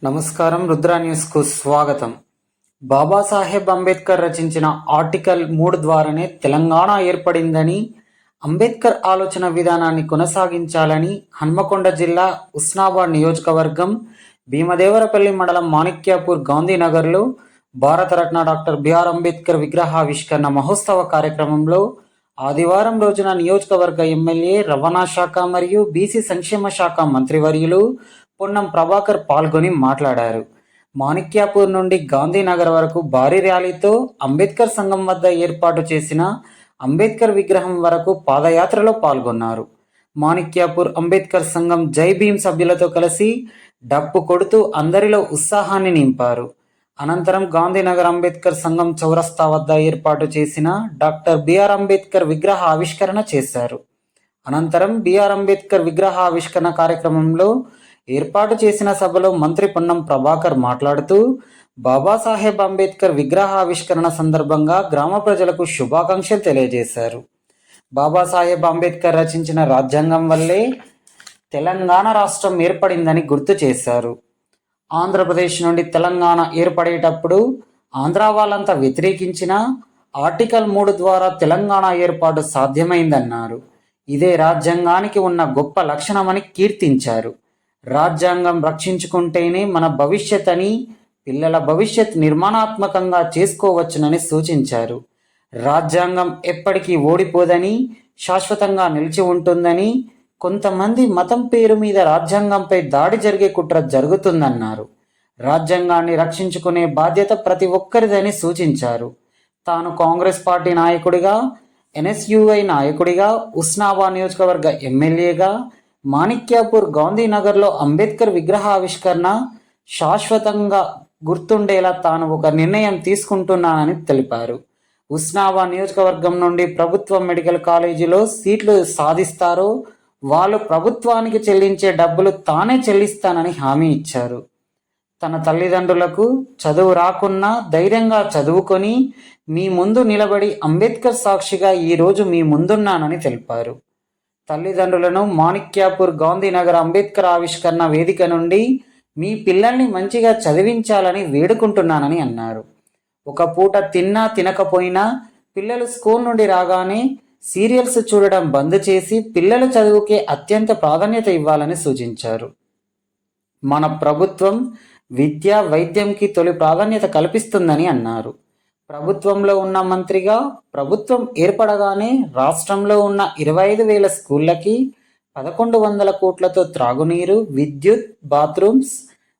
నమస్కారం. రుద్ర న్యూస్కు స్వాగతం. బాబాసాహెబ్ అంబేద్కర్ రచించిన ఆర్టికల్ 3 ద్వారానే తెలంగాణ ఏర్పడిందని, అంబేద్కర్ ఆలోచన విధానాన్ని కొనసాగించాలని హన్మకొండ జిల్లా ఉస్నాబాద్ నియోజకవర్గం భీమదేవరపల్లి మండలం మాణిక్యాపూర్ గాంధీనగర్లో భారతరత్న డాక్టర్ బిఆర్ అంబేద్కర్ విగ్రహావిష్కరణ మహోత్సవ కార్యక్రమంలో ఆదివారం రోజున నియోజకవర్గ ఎమ్మెల్యే రవాణా శాఖ మరియు బీసీ సంక్షేమ శాఖ మంత్రివర్యులు పొన్నం ప్రభాకర్ పాల్గొని మాట్లాడారు. మాణిక్యాపూర్ నుండి గాంధీనగర్ వరకు భారీ ర్యాలీతో అంబేద్కర్ సంఘం వద్ద ఏర్పాటు చేసిన అంబేద్కర్ విగ్రహం వరకు పాదయాత్రలో పాల్గొన్నారు. మాణిక్యాపూర్ అంబేద్కర్ సంఘం జై భీమ్ సభ్యులతో కలిసి డప్పు కొడుతూ అందరిలో ఉత్సాహాన్ని నింపారు. అనంతరం గాంధీనగర్ అంబేద్కర్ సంఘం చౌరస్తా వద్ద ఏర్పాటు చేసిన డాక్టర్ బిఆర్ అంబేద్కర్ విగ్రహ ఆవిష్కరణ చేశారు. అనంతరం బిఆర్ అంబేద్కర్ విగ్రహ ఆవిష్కరణ కార్యక్రమంలో ఏర్పాటు చేసిన సభలో మంత్రి పొన్నం ప్రభాకర్ మాట్లాడుతూ, బాబాసాహెబ్ అంబేద్కర్ విగ్రహ ఆవిష్కరణ సందర్భంగా గ్రామ ప్రజలకు శుభాకాంక్షలు తెలియజేశారు. బాబాసాహెబ్ అంబేద్కర్ రచించిన రాజ్యాంగం వల్లే తెలంగాణ రాష్ట్రం ఏర్పడిందని గుర్తు చేశారు. ఆంధ్రప్రదేశ్ నుండి తెలంగాణ ఏర్పడేటప్పుడు ఆంధ్ర వాళ్ళంతా వ్యతిరేకించిన ఆర్టికల్ 3 ద్వారా తెలంగాణ ఏర్పాటు సాధ్యమైందన్నారు. ఇదే రాజ్యాంగానికి ఉన్న గొప్ప లక్షణమని కీర్తించారు. రాజ్యాంగం రక్షించుకుంటేనే మన భవిష్యత్ అని, పిల్లల భవిష్యత్ నిర్మాణాత్మకంగా చేసుకోవచ్చునని సూచించారు. రాజ్యాంగం ఎప్పటికీ ఓడిపోదని, శాశ్వతంగా నిలిచి ఉంటుందని, కొంతమంది మతం పేరు మీద రాజ్యాంగంపై దాడి జరిగే కుట్ర జరుగుతుందన్నారు. రాజ్యాంగాన్ని రక్షించుకునే బాధ్యత ప్రతి ఒక్కరిదని సూచించారు. తాను కాంగ్రెస్ పార్టీ నాయకుడిగా, ఎన్ఎస్యుఐ నాయకుడిగా, ఉస్నాబాద్ నియోజకవర్గ ఎమ్మెల్యేగా మాణిక్యాపూర్ గాంధీనగర్లో అంబేద్కర్ విగ్రహ ఆవిష్కరణ శాశ్వతంగా గుర్తుండేలా తాను ఒక నిర్ణయం తీసుకుంటున్నానని తెలిపారు. ఉస్నాబాద్ నియోజకవర్గం నుండి ప్రభుత్వ మెడికల్ కాలేజీలో సీట్లు సాధిస్తారో వాళ్ళు ప్రభుత్వానికి చెల్లించే డబ్బులు తానే చెల్లిస్తానని హామీ ఇచ్చారు. తన తల్లిదండ్రులకు చదువు రాకున్నా ధైర్యంగా చదువుకొని మీ ముందు నిలబడి అంబేద్కర్ సాక్షిగా ఈరోజు మీ ముందున్నానని తెలిపారు. తల్లిదండ్రులను మాణిక్యాపూర్ గాంధీనగర్ అంబేద్కర్ ఆవిష్కరణ వేదిక నుండి మీ పిల్లల్ని మంచిగా చదివించాలని వేడుకుంటున్నానని అన్నారు. ఒక పూట తిన్నా తినకపోయినా పిల్లలు స్కూల్ నుండి రాగానే సీరియల్స్ చూడడం బంద్ చేసి పిల్లల చదువుకే అత్యంత ప్రాధాన్యత ఇవ్వాలని సూచించారు. మన ప్రభుత్వం విద్య, వైద్యంకి తొలి ప్రాధాన్యత కల్పిస్తుందని అన్నారు. ప్రభుత్వంలో ఉన్న మంత్రిగా ప్రభుత్వం ఏర్పడగానే రాష్ట్రంలో ఉన్న 25,000 స్కూళ్ళకి 1,100 కోట్లతో త్రాగునీరు, విద్యుత్, బాత్రూమ్స్,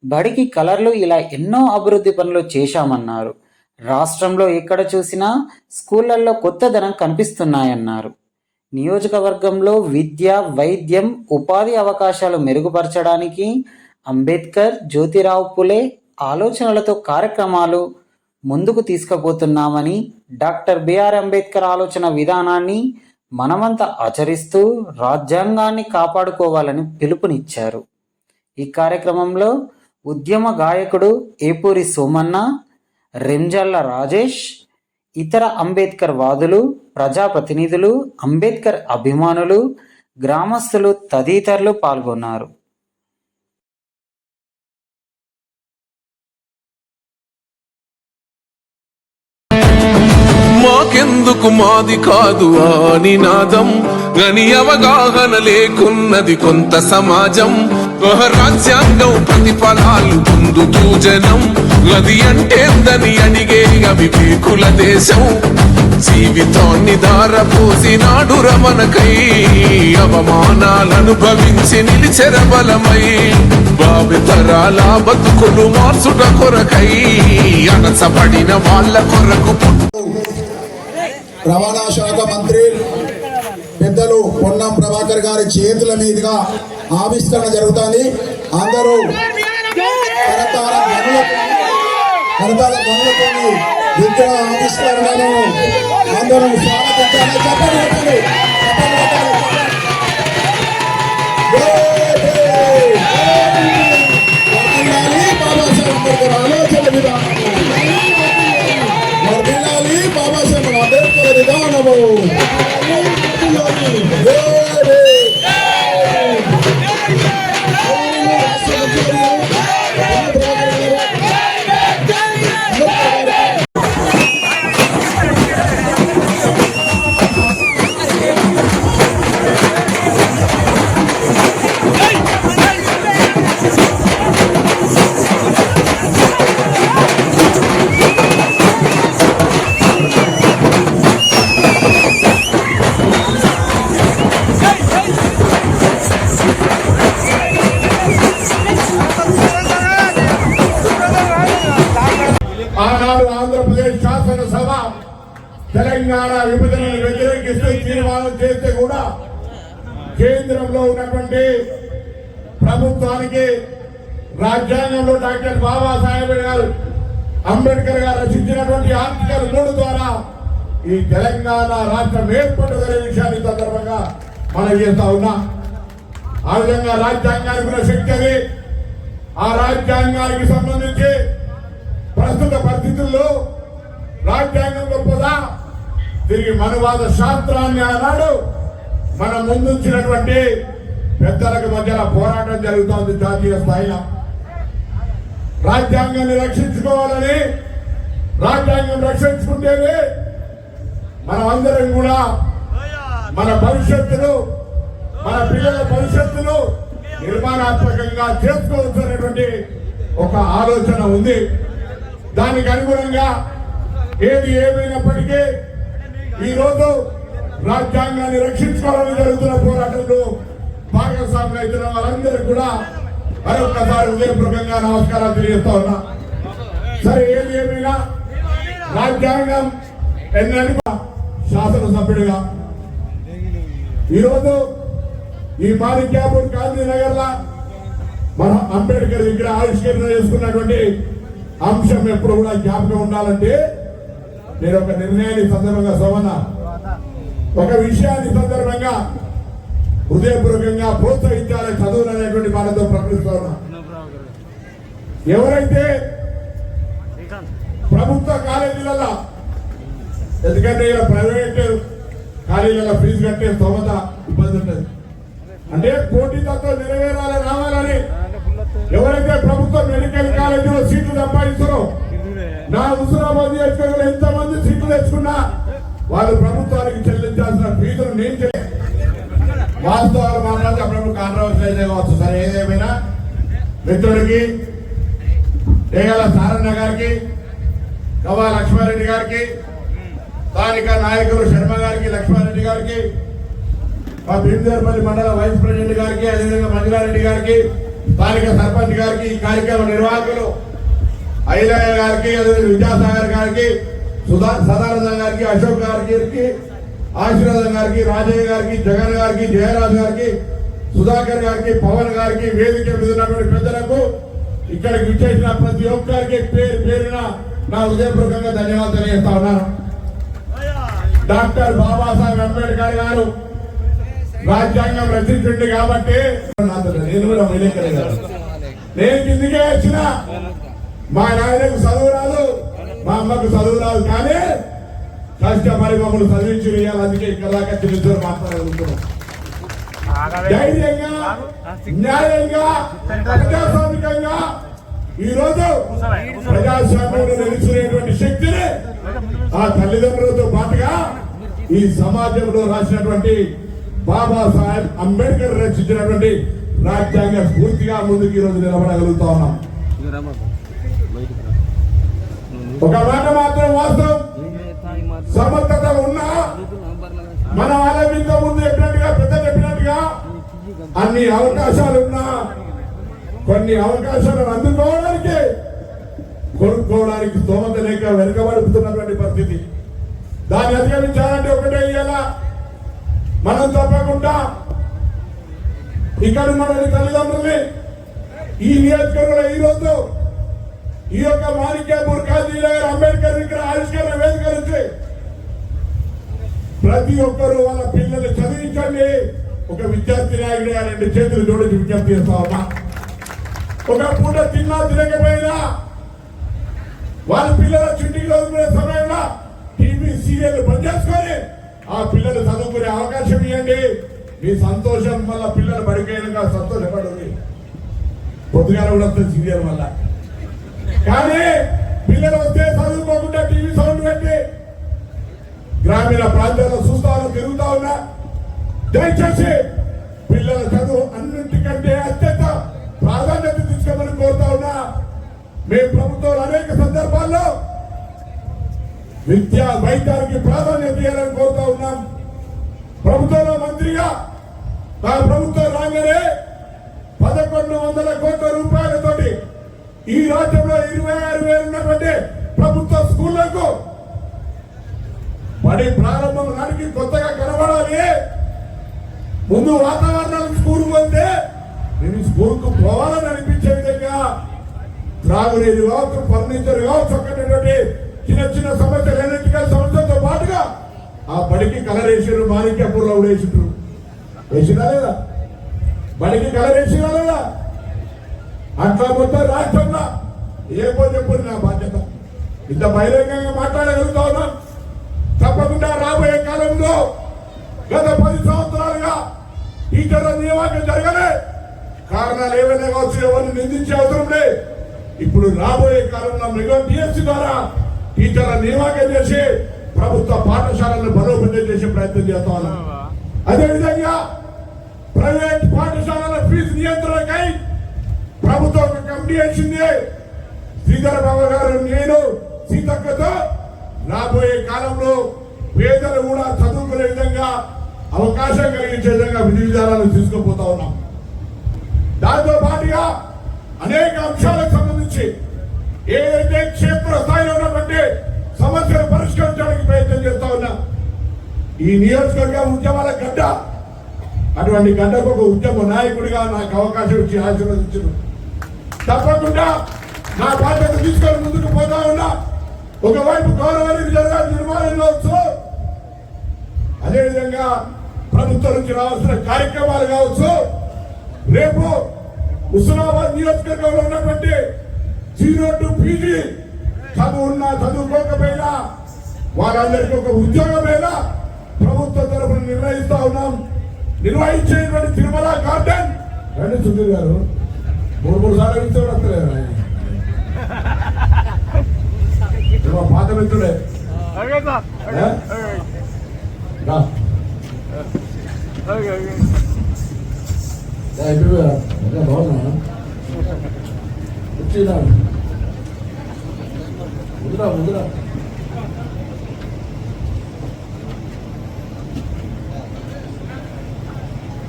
బడికి కలర్లు ఇలా ఎన్నో అభివృద్ధి పనులు చేశామన్నారు. రాష్ట్రంలో ఎక్కడ చూసినా స్కూళ్లలో కొత్తదనం కనిపిస్తున్నాయన్నారు. నియోజకవర్గంలో విద్య, వైద్యం, ఉపాధి అవకాశాలు మెరుగుపరచడానికి అంబేద్కర్, జ్యోతిరావు పులే ఆలోచనలతో కార్యక్రమాలు ముందుకు తీసుకుపోతున్నామని, డాక్టర్ బిఆర్ అంబేద్కర్ ఆలోచన విధానాన్ని మనమంతా ఆచరిస్తూ రాజ్యాంగాన్ని కాపాడుకోవాలని పిలుపునిచ్చారు. ఈ కార్యక్రమంలో ఉద్యమ గాయకుడు ఏపూరి సోమన్న, రెంజల్ల రాజేష్, ఇతర అంబేద్కర్ వాదులు, ప్రజాప్రతినిధులు, అంబేద్కర్ అభిమానులు, గ్రామస్తులు తదితరులు పాల్గొన్నారు. మాకెందుకు మాది కాదు ఆ నినాదం, గని అవగాహన లేకున్నది కొంత సమాజం. రాజ్యాంగం ప్రతిఫలాలు పొందుతూ జనం, గది అంటేందని అడిగే అవివేకుల దేశం. జీవితాన్ని దారపోసినాడు రమణకై, అవమానాలనుభవించి నిలిచెర బలమై. భావితరాల బతుకులు మార్చుట కొరకై, అణచబడిన వాళ్ళ కొరకు రవాణా శాఖ మంత్రి పెద్దలు పొన్నం ప్రభాకర్ గారి చేతుల మీదుగా ఆవిష్కరణ జరుగుతుంది. అందరూ కరతాళ గనులతో విగ్రహ ఆవిష్కరణను అందరూ స్వాగతించాలని చెప్పండి. బాబాసాహెబ్ అంబేద్కర్ ఆలోచన విధానం, బాబాసాహెబ్ అంబేద్కర్ విధానము. విభజనను వ్యతిరేకిస్తూ తీర్మానం చేస్తే కూడా కేంద్రంలో ఉన్నటువంటి ప్రభుత్వానికి రాజ్యాంగంలో డాక్టర్ బాబాసాహెబ్ గారు అంబేద్కర్ గారు రచించినటువంటి ఆర్టికల్ 3 ద్వారా ఈ తెలంగాణ రాష్ట్రం ఏర్పడుదనే విషయాన్ని సందర్భంగా మనం చేస్తా ఉన్నా. ఆ విధంగా రాజ్యాంగానికి ఉన్న శక్తి అది. ఆ రాజ్యాంగానికి సంబంధించి ప్రస్తుత పరిస్థితుల్లో రాజ్యాంగం గొప్పదా, తిరిగి మనువాద శాస్త్రాన్ని ఆనాడు మన ముందుంచినటువంటి పెద్దలకు మధ్యలో పోరాటం జరుగుతోంది జాతీయ స్థాయిలో. రాజ్యాంగాన్ని రక్షించుకోవాలని, రాజ్యాంగం రక్షించుకుంటేనే మనం అందరం కూడా మన భవిష్యత్తును, మన పిల్లల భవిష్యత్తును నిర్మాణాత్మకంగా చేసుకోవచ్చనేటువంటి ఒక ఆలోచన ఉంది. దానికి అనుగుణంగా ఏది ఏమైనప్పటికీ ఈరోజు రాజ్యాంగాన్ని రక్షించుకోవాలని జరుగుతున్న పోరాటంలో భాగస్వాములు అవుతున్న వాళ్ళందరూ కూడా మరొకసారి హృదయపూర్వకంగా నమస్కారాలు తెలియజేస్తా ఉన్నా. సరే, ఏది ఏమైనా రాజ్యాంగం ఎన్నడూ శాసనసభ్యుడిగా ఈరోజు ఈ మాణిక్యాపూర్ గాంధీనగర్ లా మన అంబేద్కర్ దగ్గర ఆవిష్కరణ చేసుకున్నటువంటి అంశం ఎప్పుడు కూడా జ్ఞాపకం ఉండాలంటే, నేను ఒక నిర్ణయాన్ని సందర్భంగా సోమన్న ఒక విషయాన్ని సందర్భంగా హృదయపూర్వకంగా ప్రోత్సహించాలి చదువులు అనేటువంటి మాటతో ప్రకటిస్తా ఉన్నా. ఎవరైతే ప్రభుత్వ కాలేజీలలో, ఎందుకంటే ప్రైవేట్ కాలేజీలలో ఫీజు కట్టే స్తోమత ఇబ్బంది ఉంటుంది, అంటే పోటీతత్వం నెరవేరాలి రావాలని ఎవరైతే ప్రభుత్వ మెడికల్ కాలేజీలో సీట్లు సంపాదిస్తారో, నా హుజూరాబాద్ నియోజకవర్గంలో ఎంతమంది సీట్లు తెచ్చుకున్నా వాళ్ళు ప్రభుత్వానికి చెల్లించాల్సిన ఫీజును నేను వాస్తవాలు మాట్లాడితే అప్పుడప్పుడు కాంట్రవర్సీ అయితే కావచ్చు. సరే, ఏదేమైనా మిత్రుడికి ఏగల సారన్న గారికి, కవా లక్ష్మారెడ్డి గారికి, స్థానిక నాయకులు శర్మ గారికి, లక్ష్మారెడ్డి గారికి, మా భీమదేవరపల్లి మండల వైస్ ప్రెసిడెంట్ గారికి, అదేవిధంగా మంజులారెడ్డి గారికి, స్థానిక సర్పంచ్ గారికి, ఈ కార్యక్రమ నిర్వాహకులు ఐలయ్య గారికి, అదేవిధంగా విద్యాసాగర్ గారికి, సదానందం గారికి, అశోక్ గారికి, ఆశీర్వాదం గారికి, రాజయ్య గారికి, జగన్ గారికి, జయరాజు గారికి, సుధాకర్ గారికి, పవన్ గారికి, వేదిక మీద ఉన్నటువంటి పెద్దలకు, ఇక్కడికి విచ్చేసిన ప్రతి ఒక్కరికి పేరు పేరున నా హృదయపూర్వకంగా ధన్యవాదాలు తెలియజేస్తా ఉన్నాను. డాక్టర్ బాబాసాహెబ్ అంబేద్కర్ గారు రాజ్యాంగం రచించండి కాబట్టి నేను కూడా విలేకరేగాను. నేను కిందికే వచ్చిన, మా నాయనకు చదువు రాదు, మా అమ్మకు చదువు రాదు, కానీ కష్టపడి మమ్మల్ని చదివించి వేయాలి. అందుకే ఇక్కడ దాకా చిన్న మాట్లాడగలుగుతున్నాం. ధైర్యంగా, న్యాయంగా, ప్రజాస్వామికంగా ఈరోజు ప్రజాస్వామ్యంలో నిలుచునేటువంటి శక్తిని ఆ తల్లిదండ్రులతో పాటుగా ఈ సమాజంలో రాసినటువంటి బాబాసాహెబ్ అంబేద్కర్ రచించినటువంటి రాజ్యాంగ స్ఫూర్తిగా ముందుకు ఈరోజు నిలబడగలుగుతా ఉన్నాం. ఒక మాట మాత్రం వాస్తవం, సమర్థత ఉన్నా మన వాళ్ళ ముందు చెప్పినట్టుగా పెద్ద చెప్పినట్టుగా అన్ని అవకాశాలున్నా కొన్ని అవకాశాలను అందుకోవడానికి కొనుక్కోవడానికి స్తోమత లేక వెనుకబడుతున్నటువంటి పరిస్థితి. దాన్ని అధిగమించాలంటే ఒకటే ఇయ్యాల, మనం తప్పకుండా ఇక్కడ ఉన్న తల్లిదండ్రుల్ని ఈ నియోజకవర్గంలో ఈరోజు ఈ యొక్క మాణిక్యాపూర్ గాంధీనగర్ అంబేద్కర్ ఇక్కడ ఆవిష్కరణ వేదిక నుంచి ప్రతి ఒక్కరూ వాళ్ళ పిల్లల్ని చదివించండి. ఒక విద్యార్థి నాయకుడిగా 2 చేతులు జోడించి విజ్ఞప్తి చేస్తా ఉన్నా. ఒక పూట తిన్నా తినకపోయినా వాళ్ళ పిల్లల చుట్టికి చదువుకునే సమయంలో టీవీ సీరియల్ బంద్ చేసుకొని ఆ పిల్లలు చదువుకునే అవకాశం ఇవ్వండి. మీ సంతోషం వల్ల పిల్లలు బడికైనా సంతోషపడుతుంది. పొద్దుగాల కూడా వస్తుంది సీరియల్ వల్ల, కానీ పిల్లలు వస్తే చదువుకోకుండా టీవీ సౌండ్ పెట్టి గ్రామీణ ప్రాంతాల్లో చూస్తా తిరుగుతా ఉన్నా. దయచేసి పిల్లల చదువు అన్నింటికంటే అత్యంత ప్రాధాన్యత తీసుకోమని కోరుతా ఉన్నా. మేము ప్రభుత్వాలు అనేక సందర్భాల్లో విద్యా వైద్యానికి ప్రాధాన్యత ఇవ్వాలని కోరుతా ఉన్నాం. ప్రభుత్వంలో మంత్రిగా మా ప్రభుత్వం రాగానే 1100 కోట్ల రూపాయలతోటి ఈ రాష్ట్రంలో 26,000 ఉన్నటువంటి ప్రభుత్వ స్కూళ్లకు బడి ప్రారంభం నాటికి కొత్తగా కనబడాలి. ముందు వాతావరణం స్కూల్ పోతే నేను స్కూల్కు పోవాలని అనిపించే విధంగా త్రాగునీరు కావచ్చు, ఫర్నిచర్ కావచ్చు, అక్కడటువంటి చిన్న చిన్న సమస్యలు, ఎలక్ట్రికల్ సమస్యలతో పాటుగా ఆ బడికి కలర్ వేసారు. మాణిక్యపూర్లో వేసిండ్రు. వేసినా లేదా? బడికి కలర్ వేసినా లేదా? అట్లా మొత్తం రాష్ట్రంలో ఏమో చెప్పు నా బాధ్యత. ఇంత బహిరంగంగా మాట్లాడగలుగుతా ఉన్నాం. తప్పకుండా రాబోయే కాలంలో గత 10 సంవత్సరాలుగా టీచర్ల నియామకం జరగలే. కారణాలు ఏమైనా కావచ్చు, ఎవరిని నిందించే అవసరం లే. ఇప్పుడు రాబోయే కాలంలో మెగా టీఎస్సీ ద్వారా టీచర్ల నియామకం చేసి ప్రభుత్వ పాఠశాలను బలోపేతం చేసే ప్రయత్నం చేస్తా ఉన్నాం. అదేవిధంగా ప్రైవేట్ పాఠశాలల ఫీజు నియంత్రణకై ప్రభుత్వం ఒక కమిటీ వేసింది. శ్రీధర బాబు గారు, నేను, సీతక్కతో రాబోయే కాలంలో పేదలు కూడా చదువుకునే విధంగా అవకాశం కలిగించే విధంగా విధి విధానాలు తీసుకుపోతా ఉన్నాం. దాంతో పాటుగా అనేక అంశాలకు సంబంధించి ఏదైతే క్షేత్ర స్థాయిలో ఉన్నటువంటి సమస్యలు పరిష్కరించడానికి ప్రయత్నం చేస్తా ఉన్నా. ఈ నియోజకవర్గం ఉద్యమాల గడ్డ. అటువంటి గడ్డకు ఒక ఉద్యమ నాయకుడిగా నాకు అవకాశం ఇచ్చి ఆశీర్వదించారు. తప్పకుండా నా బాధ్యత తీసుకొని ముందుకు పోతా ఉన్నా. ఒకవైపు గౌరవానికి జరగాలి నిర్మాణం కావచ్చు, అదేవిధంగా ప్రభుత్వం నుంచి రావాల్సిన కార్యక్రమాలు కావచ్చు. రేపు హుస్నాబాద్ నియోజకవర్గంలో ఉన్నటువంటి 0 to PG చదువున్నా చదువుకోకపోయినా వారందరికీ ఒక ఉద్యోగమైనా ప్రభుత్వం తరఫున నిర్ణయిస్తా ఉన్నాం. నిర్వహించేటువంటి తిరుమల గార్డెన్ రండి సుధీర్ గారు 3 సార్లు ఇస్తే వస్తలేదు. పాత మిత్రుడే బాగున్నా వచ్చినా ముద్రా ముద్రా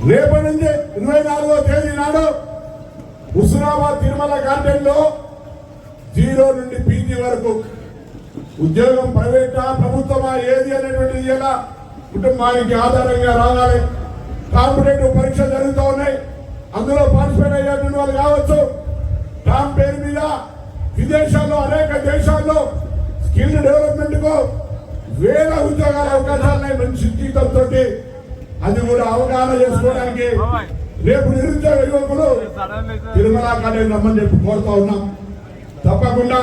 రేపటి నుంచి 24వ తేదీ నాడు హుస్నాబాద్ తిరుమల గార్డెన్ లో 0 నుండి PG వరకు ఉద్యోగం ప్రైవేటా ప్రభుత్వమా ఏది అనేటువంటిది ఎలా కుటుంబానికి ఆధారంగా రావాలి. కాంపిటేటివ్ పరీక్షలు జరుగుతూ ఉన్నాయి. అందులో పార్టిసిపేట్ అయ్యేటువంటి వాళ్ళు కావచ్చు. టామ్ పేరు మీద విదేశాల్లో అనేక దేశాల్లో స్కిల్ డెవలప్మెంట్ కు వేల ఉద్యోగాల అవకాశాలున్నాయి. మంచి జీతంతో అది కూడా అవగాహన చేసుకోవడానికి రేపు నిరుద్యోగ యువకులు తిరుమల గార్డెన్ రమ్మని చెప్పి కోరుతా ఉన్నాం. తప్పకుండా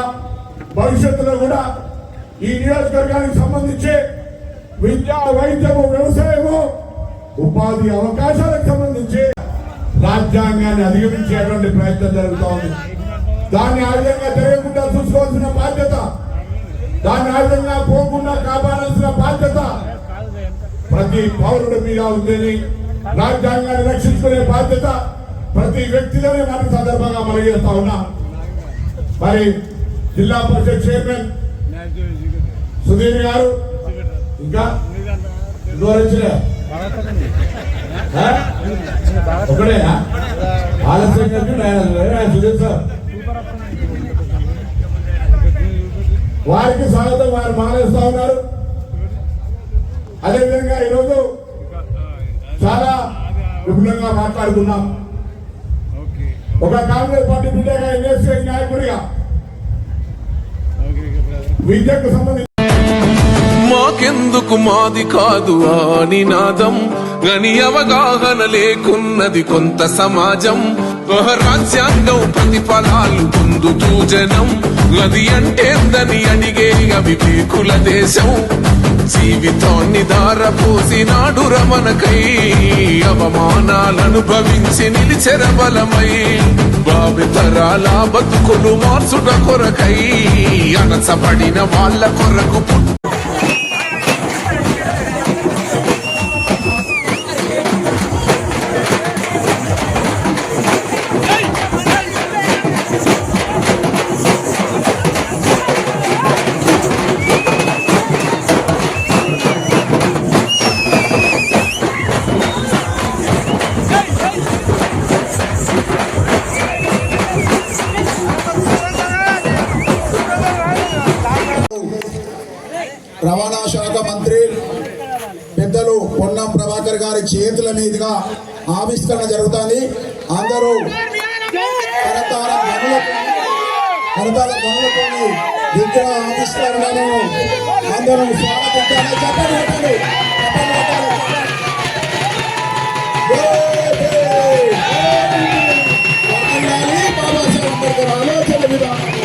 భవిష్యత్తులో కూడా ఈ నియోజకవర్గానికి సంబంధించి విద్య, వైద్యము, వ్యవసాయము, ఉపాధి అవకాశాలకు సంబంధించి రాజ్యాంగాన్ని అధిగమించేటువంటి ప్రయత్నం జరుగుతూ ఉంది. దాన్ని ఆ విధంగా తెలియకుండా చూసుకోవాల్సిన బాధ్యత, దాన్ని ఆ విధంగా పోకుండా కాపాడాల్సిన బాధ్యత ప్రతి పౌరుడి మీద ఉందని, రాజ్యాంగాన్ని రక్షించుకునే బాధ్యత ప్రతి వ్యక్తిలోనే మన సందర్భంగా మనం చేస్తా ఉన్నా. మరి జిల్లా పరిషత్ చైర్మన్ సుధీర్ గారు ఇంకా ఒకడేనా ఆలస్యం సుధీర్ సార్ వారికి స్వాగతం. వారు మానేస్తా ఉన్నారు. అదేవిధంగా ఈరోజు చాలా విపులంగా మాట్లాడుకున్నాం. ఒక కాంగ్రెస్ పార్టీ బిడ్డగా ఎన్ఎస్సీ నాయకుడిగా విద్యకు సంబంధించి మాకెందుకు మాది కాదు ఆ నినాదం, గని అవగాహన లేకున్నది కొంత సమాజం. రాజ్యాంగం ప్రతిఫలాలు పొందుతూ జనం, అది అంటేందని అడిగే అవివేకుల దేశం. జీవితాన్ని దారపోసినాడు రమణకై, అవమానాలనుభవించి నిలిచెర బలమై. భావితరాల బతుకులు మార్చుట కొరకై, అణచబడిన వాళ్ళ కొరకు చేతుల మీదుగా ఆవిష్కరణ జరుగుతుంది. అందరూ కరతాళ ధ్వనులతో విగ్రహ ఆవిష్కరణను అందరూ స్వాగతించాలి. చెప్పండి పెట్టండి, బాబాసాహెబ్ అంబేద్కర్ ఆలోచన విధానం